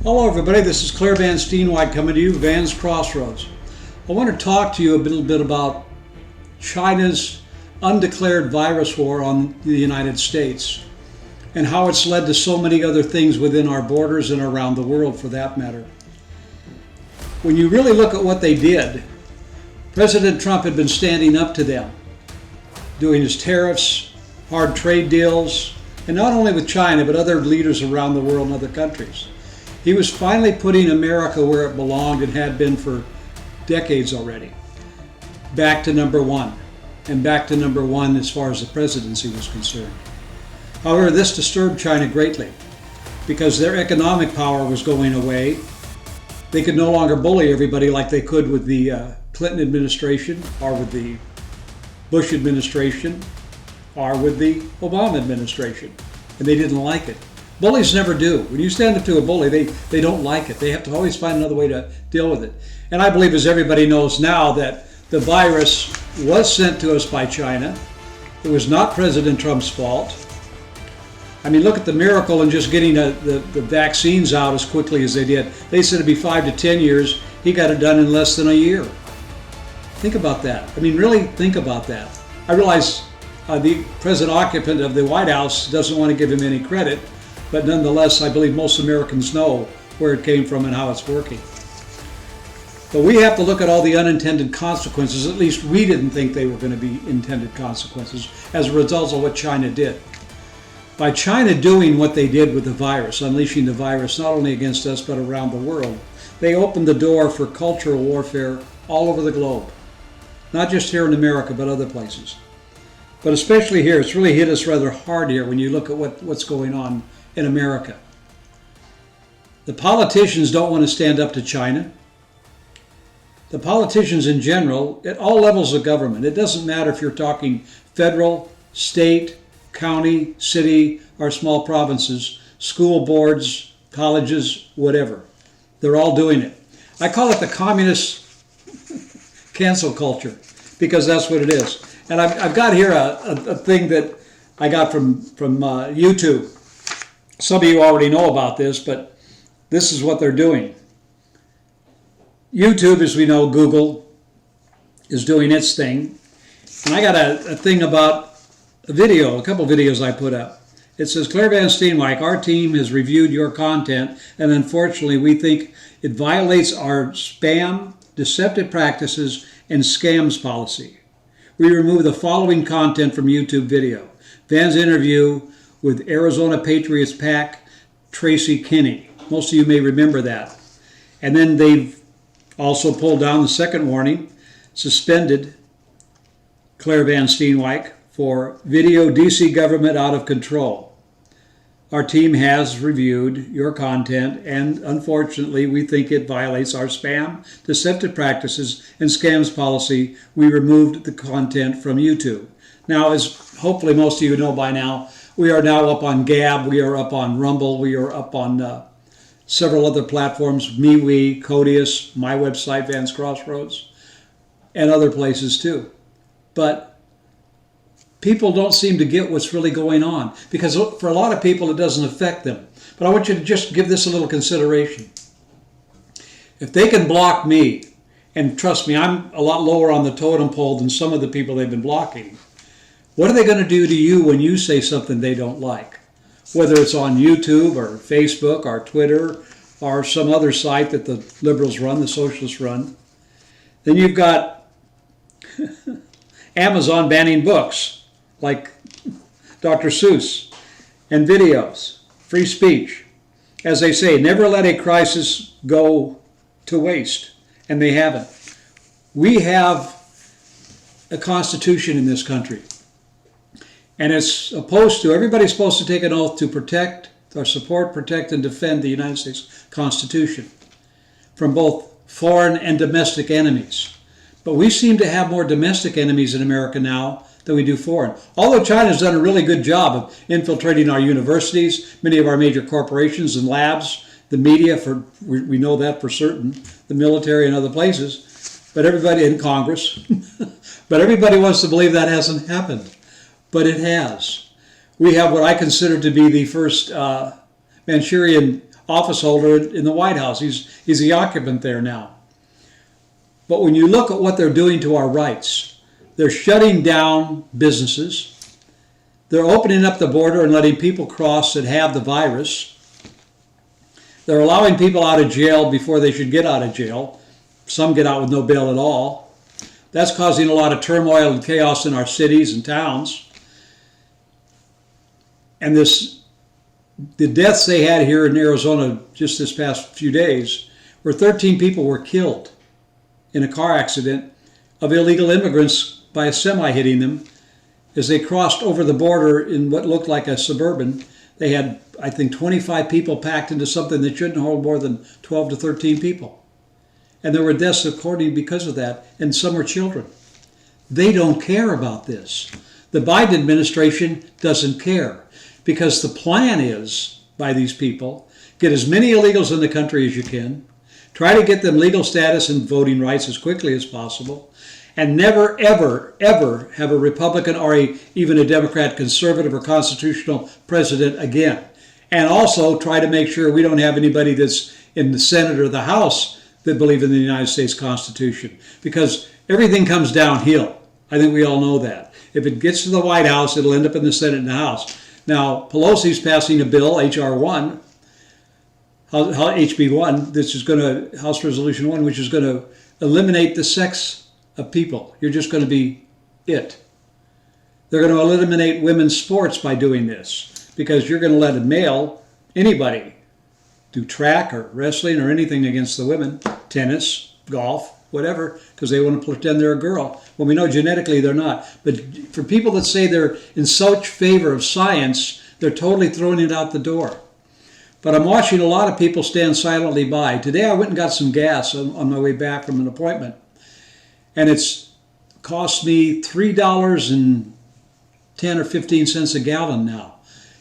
Hello everybody, this is Claire Van Steenwyk coming to you, Van's Crossroads. I want to talk to you a little bit about China's undeclared virus war on the United States and how it's led to so many other things within our borders and around the world for that matter. When you really look at what they did, President Trump had been standing up to them, doing his tariffs, hard trade deals, and not only with China but other leaders around the world and other countries. He was finally putting America where it belonged and had been for decades already. Back to number one, and back to number one as far as the presidency was concerned. However, this disturbed China greatly because their economic power was going away. They could no longer bully everybody like they could with the Clinton administration or with the Bush administration or with the Obama administration, and they didn't like it. Bullies never do. When you stand up to a bully, they don't like it. They have to always find another way to deal with it. And I believe, as everybody knows now, that the virus was sent to us by China. It was not President Trump's fault. I mean, look at the miracle in just getting the vaccines out as quickly as they did. They said it'd be 5 to 10 years. He got it done in less than a year. Think about that. I mean, really think about that. I realize the present occupant of the White House doesn't want to give him any credit, but nonetheless, I believe most Americans know where it came from and how it's working. But we have to look at all the unintended consequences. At least we didn't think they were going to be intended consequences as a result of what China did. By China doing what they did with the virus, unleashing the virus not only against us but around the world, they opened the door for cultural warfare all over the globe. Not just here in America, but other places. But especially here, it's really hit us rather hard here when you look at what's going on in America. The politicians don't want to stand up to China. The politicians in general, at all levels of government, it doesn't matter if you're talking federal, state, county, city, or small provinces, school boards, colleges, whatever. They're all doing it. I call it the communist cancel culture because that's what it is. And I've got here a thing that I got from YouTube. Some of you already know about this, but this is what they're doing. YouTube, as we know, Google, is doing its thing. And I got a thing about a couple videos I put up. It says, Claire Van Steenwyk, our team has reviewed your content, and unfortunately we think it violates our spam, deceptive practices, and scams policy. We remove the following content from YouTube video. Van's interview with Arizona Patriots PAC Tracy Kinney. Most of you may remember that. And then they've also pulled down the second warning, suspended Claire Van Steenwyk for video DC government out of control. Our team has reviewed your content, and unfortunately we think it violates our spam, deceptive practices, and scams policy. We removed the content from YouTube. Now, as hopefully most of you know by now, we are now up on Gab, we are up on Rumble, we are up on several other platforms, MeWe, Codius, my website, Van's Crossroads, and other places too. But people don't seem to get what's really going on because for a lot of people it doesn't affect them. But I want you to just give this a little consideration. If they can block me, and trust me, I'm a lot lower on the totem pole than some of the people they've been blocking, what are they going to do to you when you say something they don't like? Whether it's on YouTube or Facebook or Twitter or some other site that the liberals run, the socialists run. Then you've got Amazon banning books like Dr. Seuss and videos, free speech. As they say, never let a crisis go to waste, and they haven't. We have a constitution in this country. And it's supposed to, everybody's supposed to take an oath to protect, or support, protect, and defend the United States Constitution from both foreign and domestic enemies. But we seem to have more domestic enemies in America now than we do foreign. Although China's done a really good job of infiltrating our universities, many of our major corporations and labs, the media, we know that for certain, the military and other places, but everybody in Congress, but everybody wants to believe that hasn't happened. But it has. We have what I consider to be the first Manchurian office holder in the White House. He's the occupant there now. But when you look at what they're doing to our rights, they're shutting down businesses. They're opening up the border and letting people cross that have the virus. They're allowing people out of jail before they should get out of jail. Some get out with no bail at all. That's causing a lot of turmoil and chaos in our cities and towns. And the deaths they had here in Arizona just this past few days, where 13 people were killed in a car accident of illegal immigrants by a semi hitting them as they crossed over the border in what looked like a Suburban. They had, I think, 25 people packed into something that shouldn't hold more than 12 to 13 people. And there were deaths according because of that, and some were children. They don't care about this. The Biden administration doesn't care, because the plan is, by these people, get as many illegals in the country as you can, try to get them legal status and voting rights as quickly as possible, and never, ever, ever have a Republican or even a Democrat, conservative or constitutional president again. And also try to make sure we don't have anybody that's in the Senate or the House that believe in the United States Constitution. Because everything comes downhill. I think we all know that. If it gets to the White House, it'll end up in the Senate and the House. Now, Pelosi's passing a bill, H.R. 1, HB 1, this is going to, House Resolution 1, which is going to eliminate the sex of people. You're just going to be it. They're going to eliminate women's sports by doing this, because you're going to let a male, anybody, do track or wrestling or anything against the women, tennis, golf, whatever, because they want to pretend they're a girl. Well, we know genetically they're not. But for people that say they're in such favor of science, they're totally throwing it out the door. But I'm watching a lot of people stand silently by. Today I went and got some gas on my way back from an appointment. And it's cost me $3.10 or 15 cents a gallon now.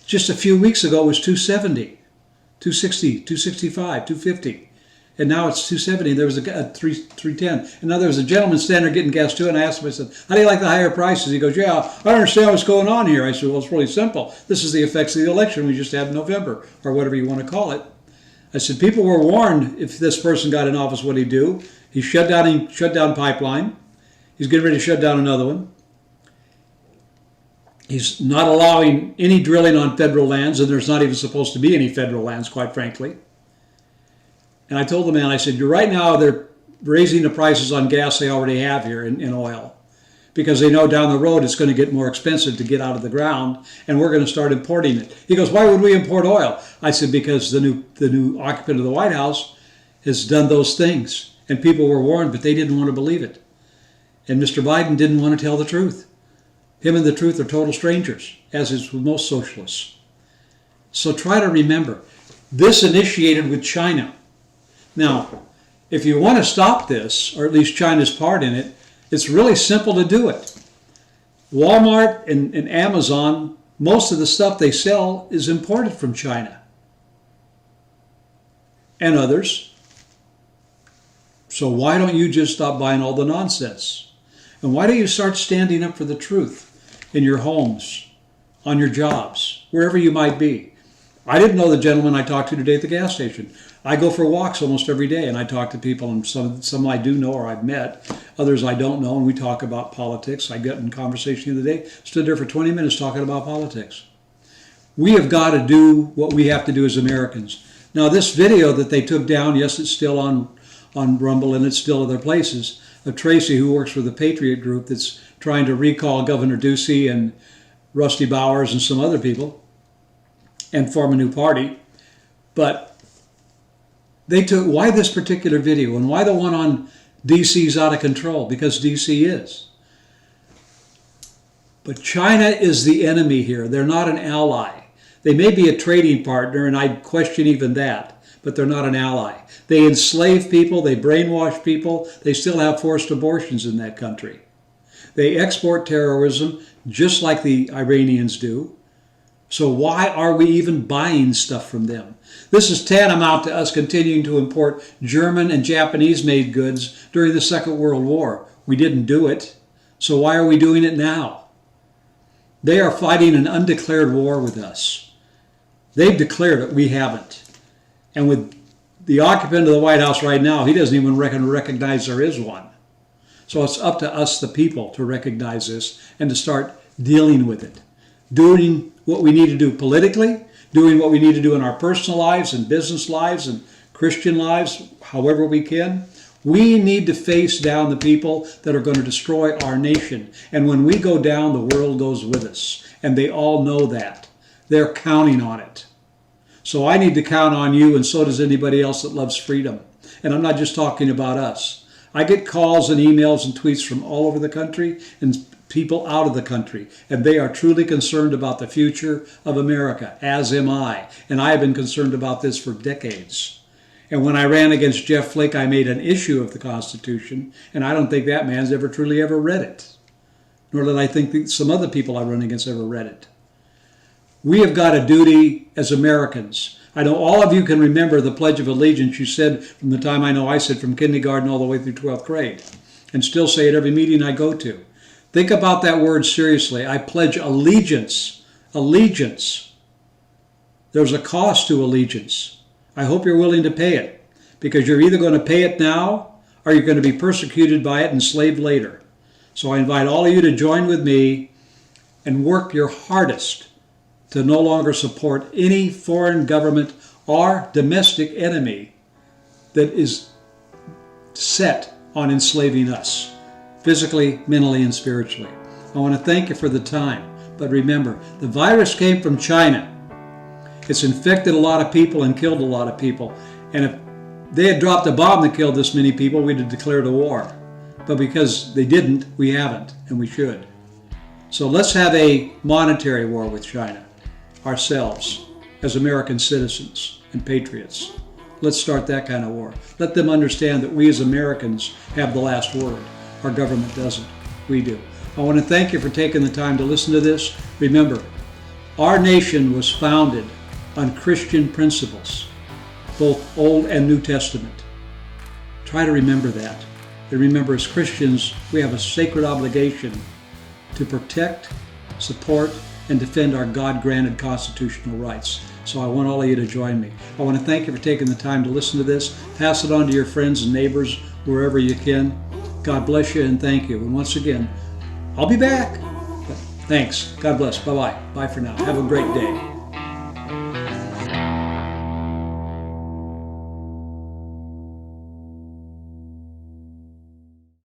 Just a few weeks ago it was $2.70, $2.60, $2.65, $2.50. And now it's $2.70. There was a $3.10. And now there was a gentleman standing there getting gas too. And I asked him, I said, how do you like the higher prices? He goes, yeah, I don't understand what's going on here. I said, well, it's really simple. This is the effects of the election we just had in November, or whatever you want to call it. I said, people were warned if this person got in office, what he'd do. He shut down pipeline. He's getting ready to shut down another one. He's not allowing any drilling on federal lands, and there's not even supposed to be any federal lands, quite frankly. And I told the man, I said, right now they're raising the prices on gas they already have here in oil, because they know down the road it's going to get more expensive to get out of the ground, and we're going to start importing it. He goes, why would we import oil? I said, because the new occupant of the White House has done those things. And people were warned, but they didn't want to believe it. And Mr. Biden didn't want to tell the truth. Him and the truth are total strangers, as is with most socialists. So try to remember, this initiated with China. Now, if you want to stop this, or at least China's part in it, it's really simple to do it. Walmart and Amazon, most of the stuff they sell is imported from China. And others. So why don't you just stop buying all the nonsense? And why don't you start standing up for the truth in your homes, on your jobs, wherever you might be? I didn't know the gentleman I talked to today at the gas station. I go for walks almost every day, and I talk to people, and some I do know or I've met, others I don't know, and we talk about politics. I got in conversation the other day, stood there for 20 minutes talking about politics. We have got to do what we have to do as Americans. Now, this video that they took down, yes, it's still on Rumble, and it's still other places, of Tracy, who works for the Patriot Group, that's trying to recall Governor Ducey and Rusty Bowers and some other people and form a new party. But they took, why this particular video, and why the one on DC's out of control? Because DC is. But China is the enemy here. They're not an ally. They may be a trading partner, and I question even that, but they're not an ally. They enslave people, they brainwash people, they still have forced abortions in that country. They export terrorism just like the Iranians do. So why are we even buying stuff from them? This is tantamount to us continuing to import German and Japanese-made goods during the Second World War. We didn't do it, so why are we doing it now? They are fighting an undeclared war with us. They've declared it, we haven't. And with the occupant of the White House right now, he doesn't even recognize there is one. So it's up to us, the people, to recognize this and to start dealing with it. Doing what we need to do politically, doing what we need to do in our personal lives and business lives and Christian lives, however we can. We need to face down the people that are going to destroy our nation. And when we go down, the world goes with us. And they all know that. They're counting on it. So I need to count on you, and so does anybody else that loves freedom. And I'm not just talking about us. I get calls and emails and tweets from all over the country and people out of the country. And they are truly concerned about the future of America, as am I. And I have been concerned about this for decades. And when I ran against Jeff Flake, I made an issue of the Constitution, and I don't think that man's ever truly ever read it. Nor did I think that some other people I run against ever read it. We have got a duty as Americans. I know all of you can remember the Pledge of Allegiance you said from the time I said from kindergarten all the way through 12th grade, and still say at every meeting I go to. Think about that word seriously. I pledge allegiance. Allegiance. There's a cost to allegiance. I hope you're willing to pay it, because you're either going to pay it now or you're going to be persecuted by it and enslaved later. So I invite all of you to join with me and work your hardest to no longer support any foreign government or domestic enemy that is set on enslaving us, physically, mentally, and spiritually. I want to thank you for the time. But remember, the virus came from China. It's infected a lot of people and killed a lot of people. And if they had dropped a bomb that killed this many people, we'd have declared a war. But because they didn't, we haven't, and we should. So let's have a monetary war with China, ourselves, as American citizens and patriots. Let's start that kind of war. Let them understand that we as Americans have the last word. Our government doesn't. We do. I want to thank you for taking the time to listen to this. Remember, our nation was founded on Christian principles, both Old and New Testament. Try to remember that. And remember, as Christians, we have a sacred obligation to protect, support, and defend our God-granted constitutional rights. So I want all of you to join me. I want to thank you for taking the time to listen to this. Pass it on to your friends and neighbors wherever you can. God bless you and thank you. And once again, I'll be back. But thanks. God bless. Bye-bye. Bye for now. Have a great day.